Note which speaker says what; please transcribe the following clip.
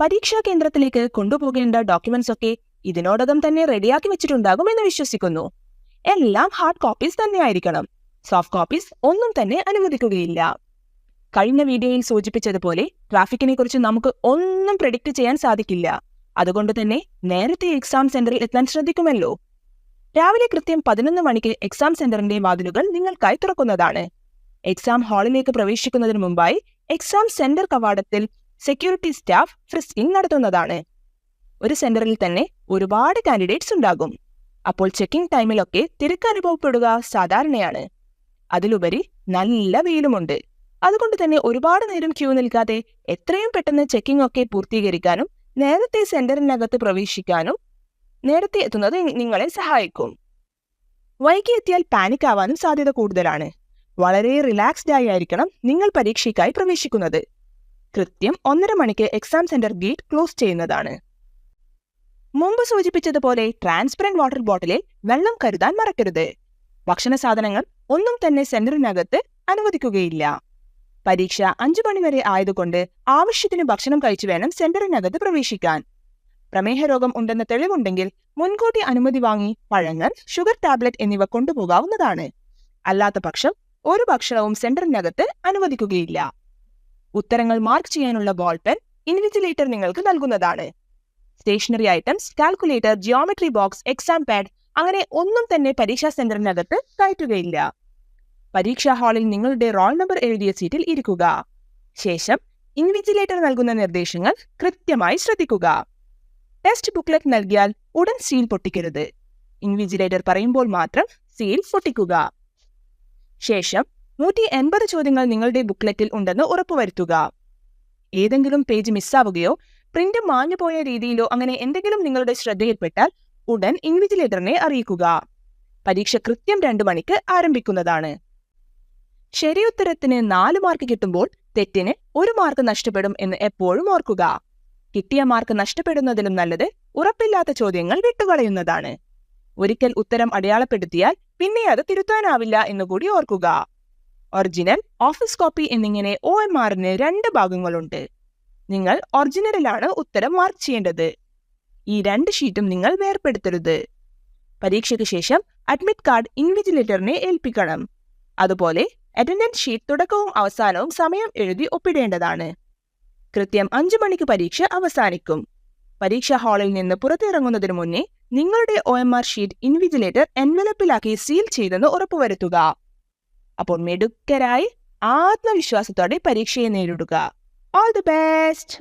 Speaker 1: പരീക്ഷാ കേന്ദ്രത്തിലേക്ക് കൊണ്ടുപോകേണ്ട ഡോക്യുമെന്റ്സ് ഒക്കെ ഇതിനോടകം തന്നെ റെഡിയാക്കി വെച്ചിട്ടുണ്ടാകും എന്ന് വിശ്വസിക്കുന്നു. എല്ലാം ഹാർഡ് കോപ്പീസ് തന്നെയായിരിക്കണം. സോഫ്റ്റ് കോപ്പീസ് ഒന്നും തന്നെ അനുവദിക്കുകയില്ല. കഴിഞ്ഞ വീഡിയോയിൽ സൂചിപ്പിച്ചതുപോലെ ട്രാഫിക്കിനെ കുറിച്ച് നമുക്ക് ഒന്നും പ്രെഡിക്റ്റ് ചെയ്യാൻ സാധിക്കില്ല. അതുകൊണ്ട് തന്നെ നേരത്തെ എക്സാം സെന്ററിൽ എത്താൻ ശ്രദ്ധിക്കുമല്ലോ. രാവിലെ കൃത്യം 11 മണിക്ക് എക്സാം സെന്ററിന്റെ വാതിലുകൾ നിങ്ങൾക്കായി തുറക്കുന്നതാണ്. എക്സാം ഹാളിലേക്ക് പ്രവേശിക്കുന്നതിന് മുമ്പായി എക്സാം സെന്റർ കവാടത്തിൽ സെക്യൂരിറ്റി സ്റ്റാഫ് ഫ്രിസ്കിംഗ് നടത്തുന്നതാണ്. ഒരു സെന്ററിൽ തന്നെ ഒരുപാട് കാൻഡിഡേറ്റ്സ് ഉണ്ടാകും. അപ്പോൾ ചെക്കിംഗ് ടൈമിലൊക്കെ തിരക്ക് അനുഭവപ്പെടുക സാധാരണയാണ്. അതിലുപരി നല്ല വെയിലുമുണ്ട്. അതുകൊണ്ട് തന്നെ ഒരുപാട് നേരം ക്യൂ നിൽക്കാതെ എത്രയും പെട്ടെന്ന് ചെക്കിംഗ് ഒക്കെ പൂർത്തീകരിക്കാനും നേരത്തെ സെന്ററിനകത്ത് പ്രവേശിക്കാനും നേരത്തെ എത്തുന്നത് നിങ്ങളെ സഹായിക്കും. വൈകി എത്തിയാൽ പാനിക് ആവാനും സാധ്യത കൂടുതലാണ്. വളരെ റിലാക്സ്ഡ് ആയിരിക്കണം നിങ്ങൾ പരീക്ഷയ്ക്കായി പ്രവേശിക്കുന്നത്. കൃത്യം 1:30 മണിക്ക് എക്സാം സെന്റർ ഗേറ്റ് ക്ലോസ് ചെയ്യുന്നതാണ്. മുമ്പ് സൂചിപ്പിച്ചതുപോലെ ട്രാൻസ്പെറന്റ് വാട്ടർ ബോട്ടിലിൽ വെള്ളം കരുതാൻ മറക്കരുത്. ഭക്ഷണ സാധനങ്ങൾ ഒന്നും തന്നെ സെന്ററിനകത്ത് അനുവദിക്കുകയില്ല. പരീക്ഷ 5 മണി വരെ ആയതുകൊണ്ട് ആവശ്യത്തിന് ഭക്ഷണം കഴിച്ചു വേണം സെന്ററിനകത്ത് പ്രവേശിക്കാൻ. പ്രമേഹ രോഗം ഉണ്ടെന്ന തെളിവുണ്ടെങ്കിൽ മുൻകൂട്ടി അനുമതി വാങ്ങി പഴങ്ങൾ, ഷുഗർ ടാബ്ലറ്റ് എന്നിവ കൊണ്ടുപോകാവുന്നതാണ്. അല്ലാത്ത പക്ഷം ഒരു ഭക്ഷണവും സെന്ററിനകത്ത് അനുവദിക്കുകയില്ല. ഉത്തരങ്ങൾ മാർക്ക് ചെയ്യാനുള്ള ബോൾ പെൻ ഇൻവിജിലേറ്റർ നിങ്ങൾക്ക് നൽകുന്നതാണ്. Stationery items, calculator, geometry box, exam pad അങ്ങനെ ഒന്നും തന്നെ പരീക്ഷാ സെന്ററിനകത്ത് കയറ്റുകയില്ല. പരീക്ഷാ ഹാളിൽ നിങ്ങളുടെ റോൾ നമ്പർ എഴുതിയ സീറ്റിൽ ഇരിക്കുക. ശേഷം ഇൻവിജിലേറ്റർ നൽകുന്ന നിർദ്ദേശങ്ങൾ കൃത്യമായി ശ്രദ്ധിക്കുക. ടെസ്റ്റ് ബുക്ക്ലെറ്റ് നൽകിയാൽ ഉടൻ സീൽ പൊട്ടിക്കരുത്. ഇൻവിജിലേറ്റർ പറയുമ്പോൾ മാത്രം സീൽ പൊട്ടിക്കുക. ശേഷം 180 ചോദ്യങ്ങൾ നിങ്ങളുടെ ബുക്ക്ലെറ്റിൽ ഉണ്ടെന്ന് ഉറപ്പുവരുത്തുക. ഏതെങ്കിലും പേജ് മിസ്സാവുകയോ പ്രിന്റ് മാഞ്ഞുപോയ രീതിയിലോ അങ്ങനെ എന്തെങ്കിലും നിങ്ങളുടെ ശ്രദ്ധയിൽപ്പെട്ടാൽ ഉടൻ ഇൻവിജിലേറ്ററിനെ അറിയിക്കുക. പരീക്ഷ കൃത്യം 2 മണിക്ക് ആരംഭിക്കുന്നതാണ്. ശരിയുത്തരത്തിന് 4 മാർക്ക് കിട്ടുമ്പോൾ തെറ്റിന് 1 മാർക്ക് നഷ്ടപ്പെടും എന്ന് എപ്പോഴും ഓർക്കുക. കിട്ടിയ മാർക്ക് നഷ്ടപ്പെടുന്നതിലും നല്ലത് ഉറപ്പില്ലാത്ത ചോദ്യങ്ങൾ വിട്ടുകളയുന്നതാണ്. ഒരിക്കൽ ഉത്തരം അടയാളപ്പെടുത്തിയാൽ പിന്നെ അത് തിരുത്താനാവില്ല എന്നുകൂടി ഓർക്കുക. ഒറിജിനൽ, ഓഫീസ് കോപ്പി എന്നിങ്ങനെ OMRന് 2 ഭാഗങ്ങളുണ്ട്. നിങ്ങൾ ഒറിജിനലിലാണ് ഉത്തരം മാർക്ക് ചെയ്യേണ്ടത്. ഈ 2 ഷീറ്റും നിങ്ങൾ വേർപെടുത്തരുത്. പരീക്ഷയ്ക്ക് ശേഷം അഡ്മിറ്റ് കാർഡ് ഇൻവിജിലേറ്ററിനെ ഏൽപ്പിക്കണം. അതുപോലെ അറ്റൻഡൻസ് ഷീറ്റ് തുടക്കവും അവസാനവും സമയം എഴുതി ഒപ്പിടേണ്ടതാണ്. കൃത്യം 5 മണിക്ക് പരീക്ഷ അവസാനിക്കും. പരീക്ഷാ ഹാളിൽ നിന്ന് പുറത്തിറങ്ങുന്നതിന് മുന്നേ നിങ്ങളുടെ OMR ഷീറ്റ് ഇൻവിജിലേറ്റർ എൻവലപ്പിലാക്കി സീൽ ചെയ്തെന്ന് ഉറപ്പുവരുത്തുക. അപ്പോൾ മിടുക്കരായി ആത്മവിശ്വാസത്തോടെ പരീക്ഷയെ നേരിടുക. All the best.